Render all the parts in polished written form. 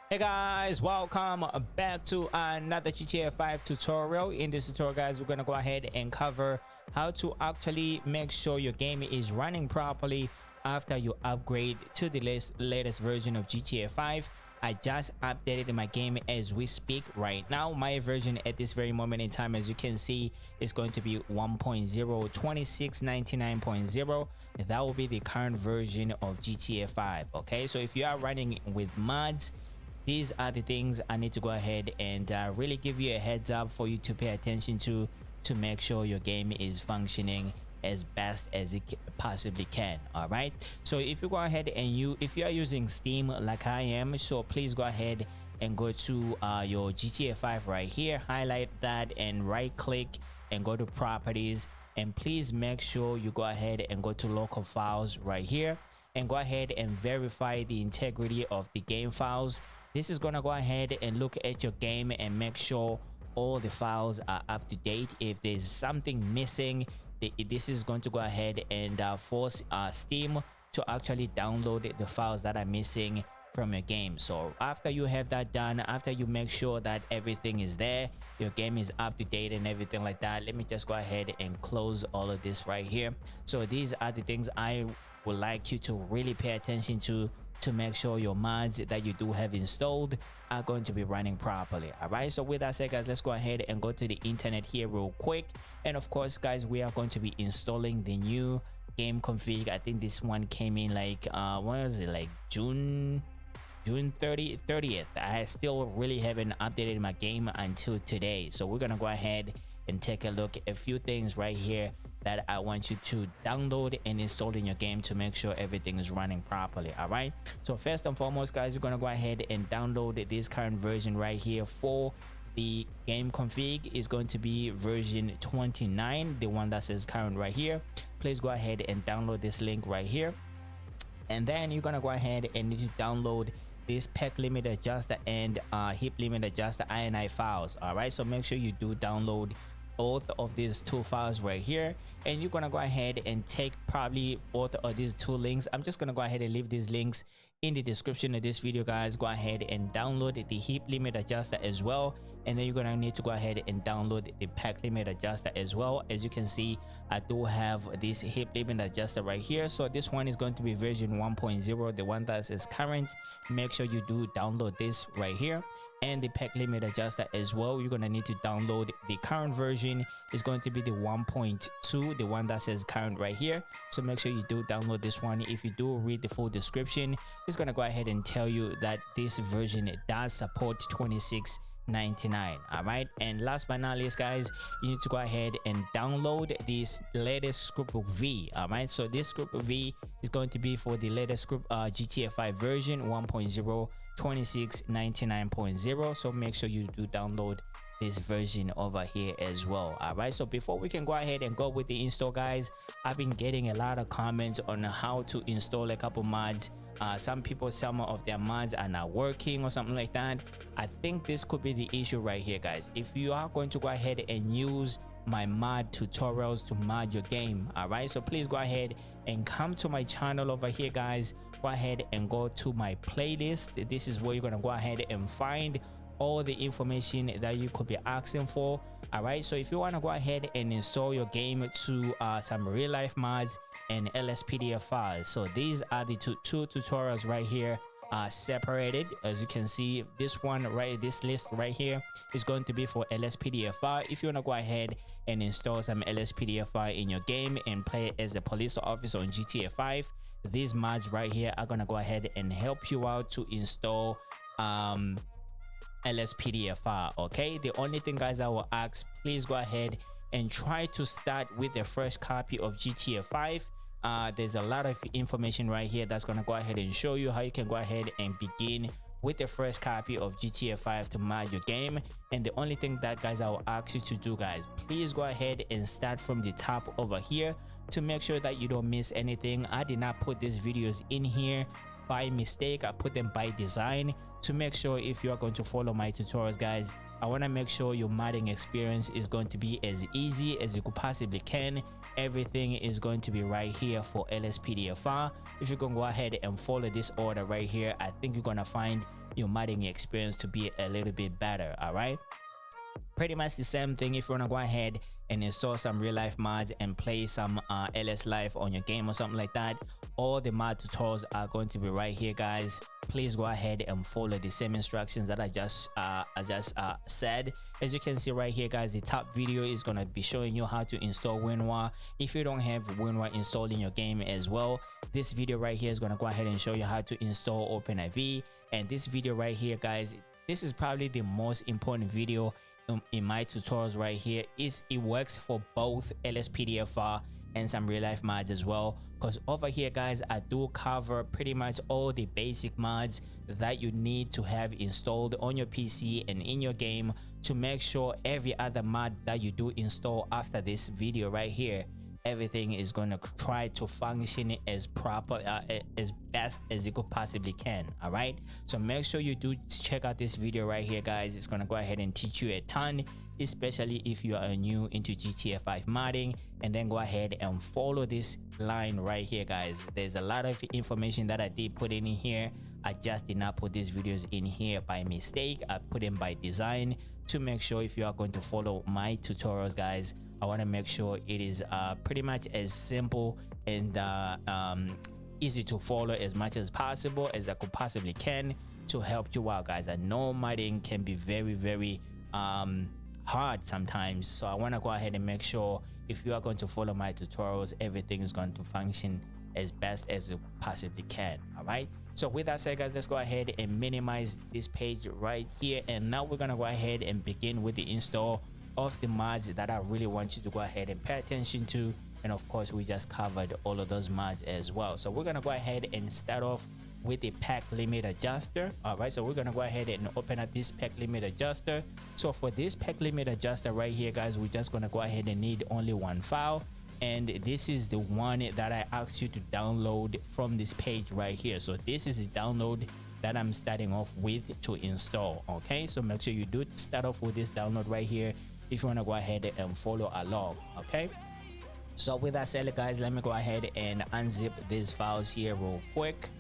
Hey guys, welcome back to another GTA 5 tutorial. In this tutorial guys, we're gonna go ahead and cover how to actually make sure your game is running properly after you upgrade to the latest version of GTA 5. I just updated my game as we speak right now. My version at this very moment in time, as you can see, is going to be 1.02699.0. That will be the current version of GTA 5. Okay, so if you are running with mods, these are the things I need to go ahead and really give you a heads up for you to pay attention to make sure your game is functioning as best as it possibly can. All right, so if you go ahead and if you are using Steam like I am, so please go ahead and go to your GTA 5 right here, highlight that and right click and go to properties, and please make sure you go ahead and go to local files right here and go ahead and verify the integrity of the game files. This is gonna go ahead and look at your game and make sure all the files are up to date. If there's something missing, this is going to go ahead and force Steam to actually download the files that are missing from your game. So after you have that done, after you make sure that everything is there, your game is up to date and everything like that, let me just go ahead and close all of this right here. So these are the things I would like you to really pay attention to make sure your mods that you do have installed are going to be running properly. All right, so with that said guys, let's go ahead and go to the internet here real quick. And of course guys, we are going to be installing the new game config. I think this one came in like when was it, like June 30th. I still really haven't updated my game until today, so we're gonna go ahead and take a look at a few things right here that I want you to download and install in your game to make sure everything is running properly. All right, so first and foremost guys, you're gonna go ahead and download this current version right here. For the game config is going to be version 29, the one that says current right here. Please go ahead and download this link right here, and then you're gonna go ahead and need to download this pack limit adjuster and heap limit adjuster ini files. All right, so make sure you do download both of these two files right here, and you're gonna go ahead and take probably both of these two links. I'm just gonna go ahead and leave these links in the description of this video guys. Go ahead and download the heap limit adjuster as well, and then you're gonna need to go ahead and download the pack limit adjuster as well. As you can see, I do have this heap limit adjuster right here. So this one is going to be version 1.0, the one that is current. Make sure you do download this right here, and the pack limit adjuster as well. You're gonna need to download the current version is going to be the 1.2, the one that says current right here. So make sure you do download this one. If you do read the full description, it's gonna go ahead and tell you that this version does support 2699. all right, and last but not least guys, you need to go ahead and download this latest scriptbook V. All right, so this scriptbook V is going to be for the latest GTA 5 version 1.0 2699.0. so make sure you do download this version over here as well. All right, so before we can go ahead and go with the install guys, I've been getting a lot of comments on how to install a couple mods. Some of their mods are not working or something like that. I think this could be the issue right here guys. If you are going to go ahead and use my mod tutorials to mod your game, all right, so please go ahead and come to my channel over here guys. Go ahead and go to my playlist. This is where you're gonna go ahead and find all the information that you could be asking for. All right, so if you want to go ahead and install your game to some real life mods and LSPDF files, so these are the two tutorials right here, separated. As you can see, this list right here is going to be for LSPDF file. If you want to go ahead and install some LSPDF file in your game and play as a police officer on GTA 5, these mods right here are going to go ahead and help you out to install LSPDF file. Okay, the only thing guys I will ask, please go ahead and try to start with the first copy of GTA 5. There's a lot of information right here that's going to go ahead and show you how you can go ahead and begin with the first copy of GTA 5 to mod your game. And the only thing that guys I will ask you to do guys, please go ahead and start from the top over here to make sure that you don't miss anything. I did not put these videos in here by mistake. I put them by design to make sure if you are going to follow my tutorials guys, I want to make sure your modding experience is going to be as easy as you could possibly can. Everything is going to be right here for LSPDF file. If you can go ahead and follow this order right here, I think you're gonna find your modding experience to be a little bit better. All right, pretty much the same thing. If you want to go ahead and install some real life mods and play some LS Live on your game or something like that, all the mod tutorials are going to be right here, guys. Please go ahead and follow the same instructions that I just said. As you can see right here, guys, the top video is going to be showing you how to install WinRAR. If you don't have WinRAR installed in your game as well, this video right here is going to go ahead and show you how to install OpenIV. And this video right here, guys, this is probably the most important video in my tutorials right here. It works for both LSPDFR and some real life mods as well, because over here, guys, I do cover pretty much all the basic mods that you need to have installed on your PC and in your game to make sure every other mod that you do install after this video right here, everything is going to try to function as proper as best as it could possibly can. All right, so make sure you do check out this video right here, guys. It's going to go ahead and teach you a ton, especially if you are new into GTA 5 modding. And then go ahead and follow this line right here, guys. There's a lot of information that I did put in here. I just did not put these videos in here by mistake. I put them by design to make sure if you are going to follow my tutorials, guys, I want to make sure it is pretty much as simple and easy to follow as much as possible as I could possibly can to help you out, guys. I know modding can be very hard sometimes, so I want to go ahead and make sure if you are going to follow my tutorials, everything is going to function as best as it possibly can. All right, so with that said, guys, let's go ahead and minimize this page right here, and now we're gonna go ahead and begin with the install of the mods that I really want you to go ahead and pay attention to. And of course, we just covered all of those mods as well. So we're gonna go ahead and start off with the pack limit adjuster. All right, so we're gonna go ahead and open up this pack limit adjuster. So for this pack limit adjuster right here, guys, we're just gonna go ahead and need only one file, and this is the one that I asked you to download from this page right here. So this is the download that I'm starting off with to install. Okay, so make sure you do start off with this download right here if you want to go ahead and follow along. Okay, so with that said, guys, let me go ahead and unzip these files here real quick.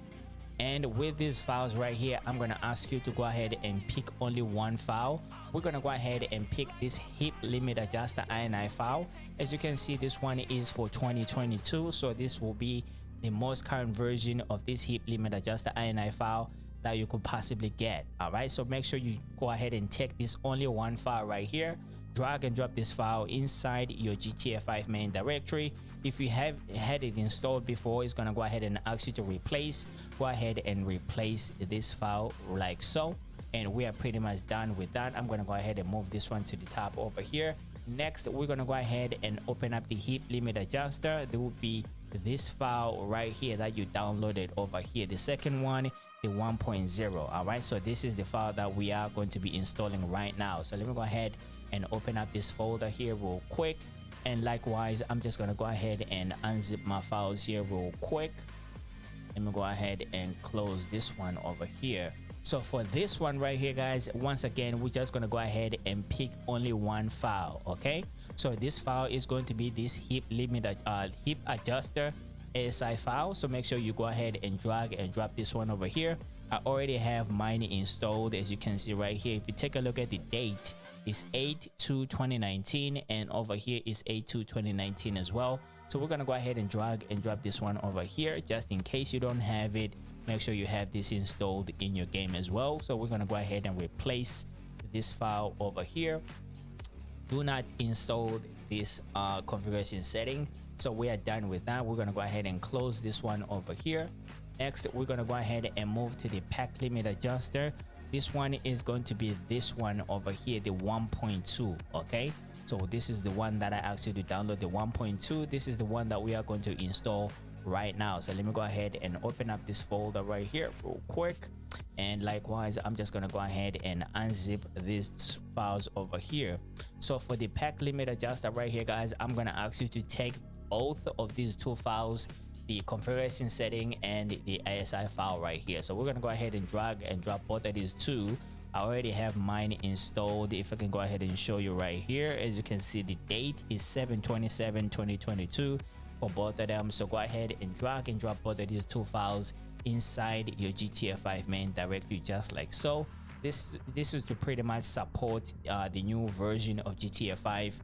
And with these files right here, I'm going to ask you to go ahead and pick only one file. We're going to go ahead and pick this heap limit adjuster INI file. As you can see, this one is for 2022, so this will be the most current version of this heap limit adjuster INI file that you could possibly get. All right, so make sure you go ahead and take this only one file right here, drag and drop this file inside your GTA 5 main directory. If you have had it installed before, it's going to go ahead and ask you to replace. Go ahead and replace this file like so, and we are pretty much done with that. I'm going to go ahead and move this one to the top over here. Next, we're going to go ahead and open up the heap limit adjuster. There will be this file right here that you downloaded over here, the second one, the 1.0. all right, so this is the file that we are going to be installing right now. So let me go ahead and open up this folder here real quick, and likewise, I'm just going to go ahead and unzip my files here real quick. Let me go ahead and close this one over here. So for this one right here, guys, once again, we're just going to go ahead and pick only one file. Okay, so this file is going to be this heap adjuster ASI file. So make sure you go ahead and drag and drop this one over here. I already have mine installed, as you can see right here. If you take a look at the date, it's 8/2/2019, and over here is 8/2/2019 as well. So we're gonna go ahead and drag and drop this one over here, just in case you don't have it. Make sure you have this installed in your game as well. So we're gonna go ahead and replace this file over here. Do not install this configuration setting. So we are done with that. We're gonna go ahead and close this one over here. Next, we're gonna go ahead and move to the pack limit adjuster. This one is going to be this one over here, the 1.2. okay, so this is the one that I asked you to download, the 1.2. This is the one that we are going to install right now. So let me go ahead and open up this folder right here real quick, and likewise, I'm just gonna go ahead and unzip these files over here. So for the pack limit adjuster right here, guys, I'm gonna ask you to take both of these two files, the configuration setting and the ASI file right here. So we're gonna go ahead and drag and drop both of these two. I already have mine installed. If I can go ahead and show you right here, as you can see, the date is 7/27/2022 for both of them. So go ahead and drag and drop both of these two files inside your GTA 5 main directory, just like so. This is to pretty much support the new version of GTA 5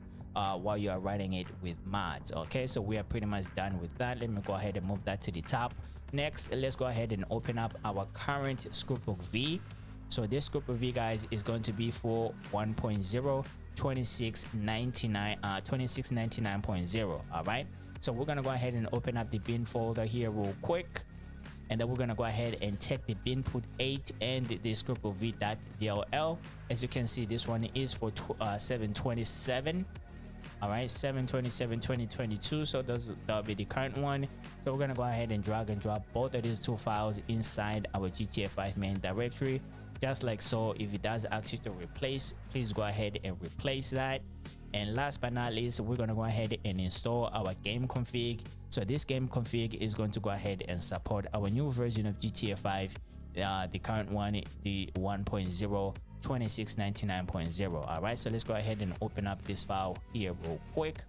while you are running it with mods. Okay, so we are pretty much done with that. Let me go ahead and move that to the top. Next, let's go ahead and open up our current scriptbook V. So this scriptbook V, guys, is going to be for 1.0 2699.0. All right, so we're gonna go ahead and open up the bin folder here real quick, and then we're gonna go ahead and take the binput 8 and the scriptbook v.dll. As you can see, this one is for 727. All right, 7/27/2022. So that'll be the current one. So we're gonna go ahead and drag and drop both of these two files inside our GTA 5 main directory, just like so. If it does ask you to replace, please go ahead and replace that. And last but not least, we're gonna go ahead and install our game config. So this game config is going to go ahead and support our new version of GTA 5, the current one, the 1.0 2699.0. all right, so let's go ahead and open up this file here real quick.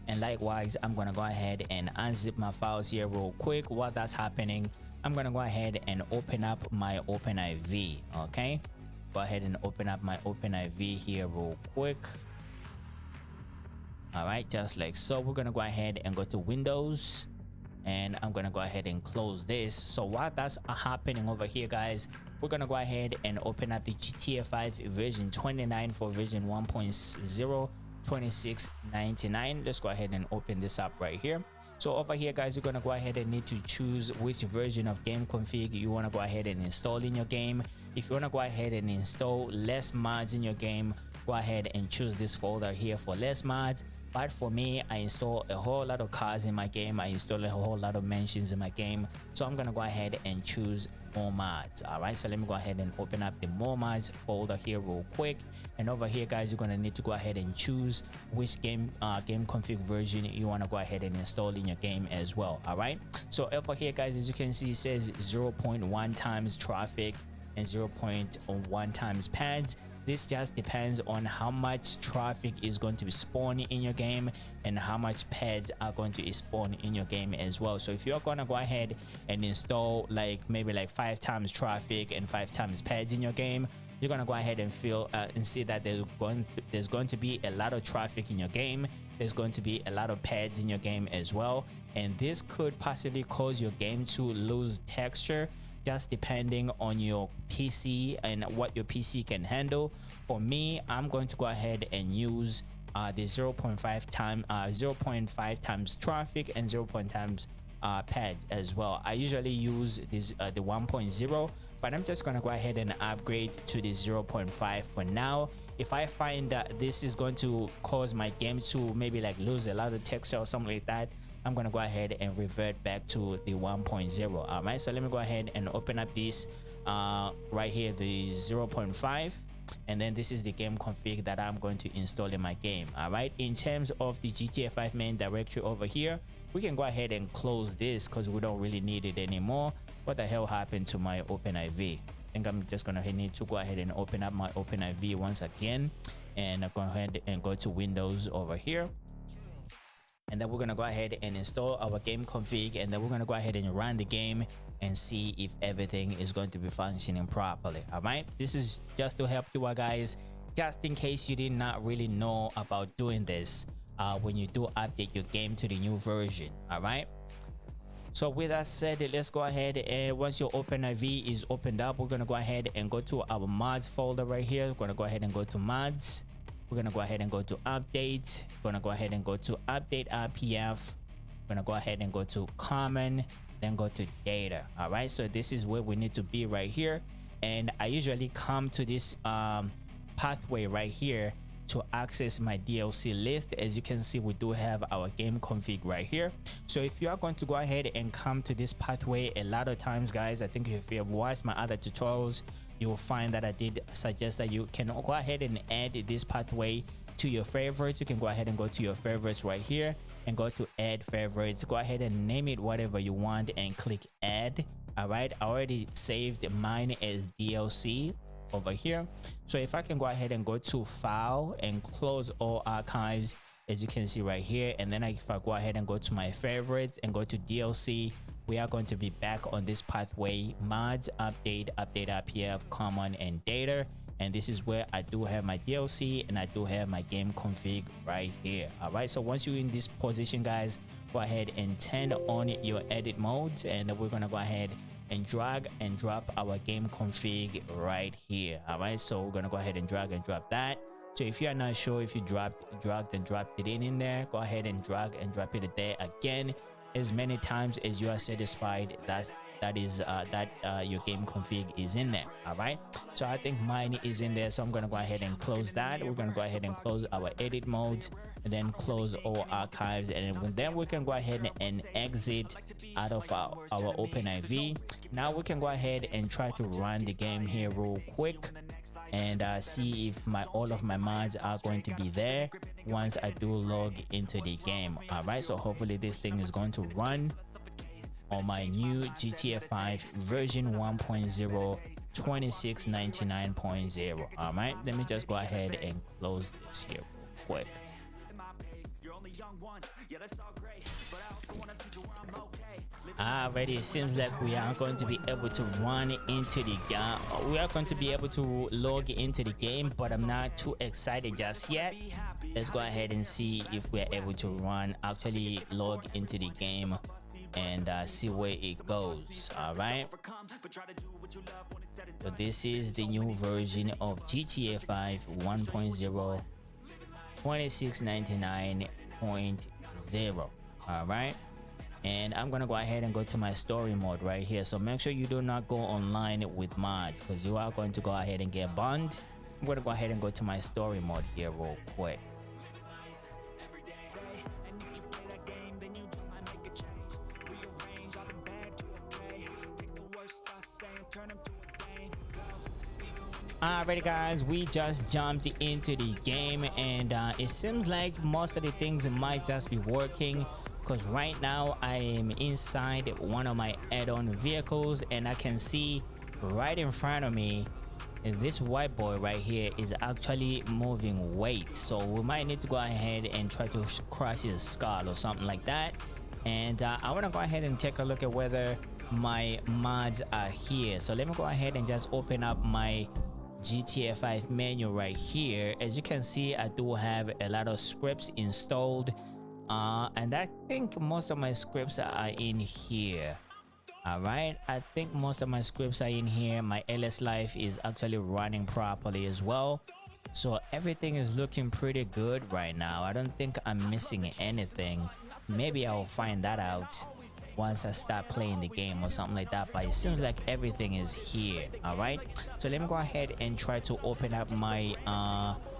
And likewise, I'm gonna go ahead and unzip my files here real quick. While that's happening, I'm gonna go ahead and open up my OpenIV. Okay, go ahead and open up my OpenIV here real quick. All right, just like so. We're gonna go ahead and go to Windows, and I'm gonna go ahead and close this. So while that's happening over here, guys, we're gonna go ahead and open up the GTA 5 version 29 for version 1.0 2699. Let's go ahead and open this up right here. So over here, guys, you're gonna go ahead and need to choose which version of game config you want to go ahead and install in your game. If you want to go ahead and install less mods in your game, go ahead and choose this folder here for less mods. But for me, I install a whole lot of cars in my game. I install a whole lot of mansions in my game. So I'm gonna go ahead and choose more mods. All right, so let me go ahead and open up the more mods folder here real quick. And over here, guys, you're gonna need to go ahead and choose which game config version you want to go ahead and install in your game as well. All right, so over here, guys, as you can see, it says 0.1 times traffic and 0.1 times pads. This just depends on how much traffic is going to be spawning in your game and how much pads are going to spawn in your game as well. So if you're gonna go ahead and install maybe 5 times traffic and 5 times pads in your game, you're gonna go ahead and feel and see that there's going to be a lot of traffic in your game. There's going to be a lot of pads in your game as well, and this could possibly cause your game to lose texture, just depending on your PC and what your PC can handle. For me, I'm going to go ahead and use the 0.5 times traffic and 0.5 times pads as well. I usually use this the 1.0, but I'm just gonna go ahead and upgrade to the 0.5 for now. If I find that this is going to cause my game to maybe lose a lot of texture or something like that, I'm gonna go ahead and revert back to the 1.0. all right, so let me go ahead and open up this right here, the 0.5, and then this is the game config that I'm going to install in my game. All right, in terms of the GTA 5 main directory over here, we can go ahead and close this because we don't really need it anymore. What the hell happened to my OpenIV? I think I'm just gonna need to go ahead and open up my OpenIV once again, and I'm going to go ahead and go to Windows over here. And then we're gonna go ahead and install our game config, and then we're gonna go ahead and run the game and see if everything is going to be functioning properly. All right, this is just to help you guys, just in case you did not really know about doing this when you do update your game to the new version. All right, so with that said, let's go ahead and once your OpenIV is opened up, we're gonna go ahead and go to our mods folder right here. We're gonna go ahead and go to mods. We're gonna go ahead and go to update. We're gonna go ahead and go to update RPF. We're gonna go ahead and go to common, then go to data. All right, so this is where we need to be right here. And I usually come to this pathway right here to access my DLC list. As you can see, we do have our game config right here. So if you are going to go ahead and come to this pathway, a lot of times, guys, I think if you have watched my other tutorials, you will find that I did suggest that you can go ahead and add this pathway to your favorites. You can go ahead and go to your favorites right here and go to add favorites. Go ahead and name it whatever you want and click add. All right, I already saved mine as DLC over here. So if I can go ahead and go to file and close all archives, as you can see right here, and then if I go ahead and go to my favorites and go to DLC, we are going to be back on this pathway: mods, update RPF, common, and data. And this is where I do have my DLC and I do have my game config right here. All right, so once you're in this position, guys, go ahead and turn on your edit modes, and then we're gonna go ahead and drag and drop our game config right here. All right, so we're gonna go ahead and drag and drop that. So if you are not sure if you dragged and dropped it in there, go ahead and drag and drop it there again as many times as you are satisfied that your game config is in there. All right, so I think mine is in there, so I'm gonna go ahead and close that. We're gonna go ahead and close our edit mode and then close all archives, and then we can go ahead and exit out of our OpenIV. Now we can go ahead and try to run the game here real quick and see if all of my mods are going to be there once I do log into the game. All right, so hopefully this thing is going to run on my new GTA 5 version 1.0 2699.0. all right, let me just go ahead and close this here real quick. Already, it seems like we are going to be able to run into the game. We are going to be able to log into the game, but I'm not too excited just yet. Let's go ahead and see if we are able to actually log into the game and see where it goes. All right, so this is the new version of GTA 5 1.0 2699.0. all right, and I'm gonna go ahead and go to my story mode right here. So make sure you do not go online with mods, because you are going to go ahead and get banned. I'm gonna go ahead and go to my story mode here real quick. Alrighty, guys, we just jumped into the game, and it seems like most of the things might just be working, because right now I am inside one of my add-on vehicles, and I can see right in front of me this white boy right here is actually moving weight. So we might need to go ahead and try to crush his skull or something like that. And I want to go ahead and take a look at whether my mods are here. So let me go ahead and just open up my GTA 5 menu right here. As you can see, I do have a lot of scripts installed, and I think most of my scripts are in here. All right, I think most of my scripts are in here. My LS Life is actually running properly as well, so everything is looking pretty good right now. I don't think I'm missing anything. Maybe I'll find that out once I start playing the game or something like that, but it seems like everything is here. All right, so let me go ahead and try to open up my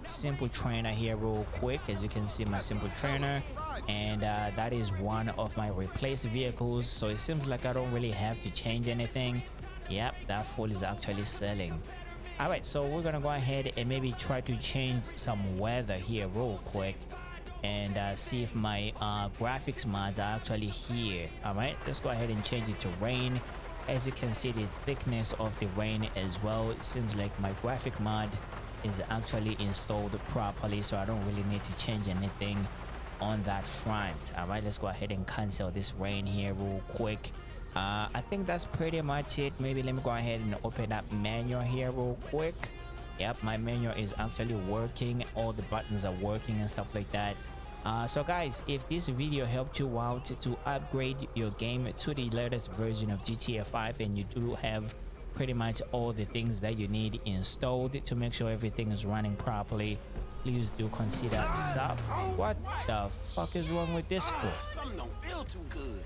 simple trainer here real quick. As you can see, my simple trainer, and that is one of my replaced vehicles, so it seems like I don't really have to change anything. Yep, that fool is actually selling. All right, so we're gonna go ahead and maybe try to change some weather here real quick and see if my graphics mods are actually here. All right, let's go ahead and change it to rain. As you can see, the thickness of the rain as well, it seems like my graphic mod is actually installed properly, so I don't really need to change anything on that front. All right, let's go ahead and cancel this rain here real quick. I think that's pretty much it. Maybe let me go ahead and open up manual here real quick. Yep, my menu is actually working. All the buttons are working and stuff like that. So guys, if this video helped you out to upgrade your game to the latest version of GTA 5, and you do have pretty much all the things that you need installed to make sure everything is running properly, please do consider sub. What the fuck is wrong with this fool? Something don't feel too good.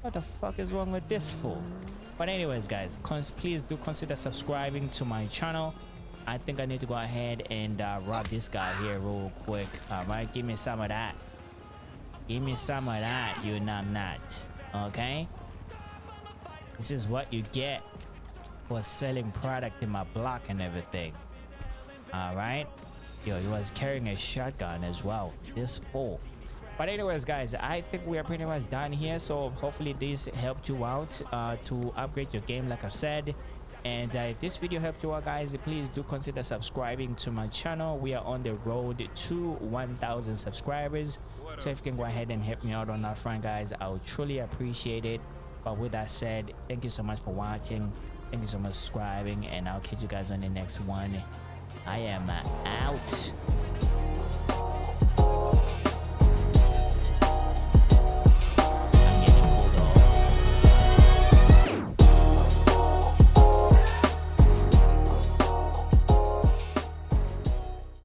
What the fuck is wrong with this fool? But anyways, guys, please do consider subscribing to my channel. I think I need to go ahead and rob this guy here real quick. All right, give me some of that. Give me some of that, you numbnut. Okay, this is what you get for selling product in my block and everything. All right, yo, he was carrying a shotgun as well, this fool. But anyways, guys, I think we are pretty much done here, so hopefully this helped you out to upgrade your game, like I said. And if this video helped you out, guys, please do consider subscribing to my channel. We are on the road to 1,000 subscribers, so if you can go ahead and help me out on that front, guys, I would truly appreciate it. Go But with that said, thank you so much for watching. Thank you so much for subscribing, and I'll catch you guys on the next one. I am out.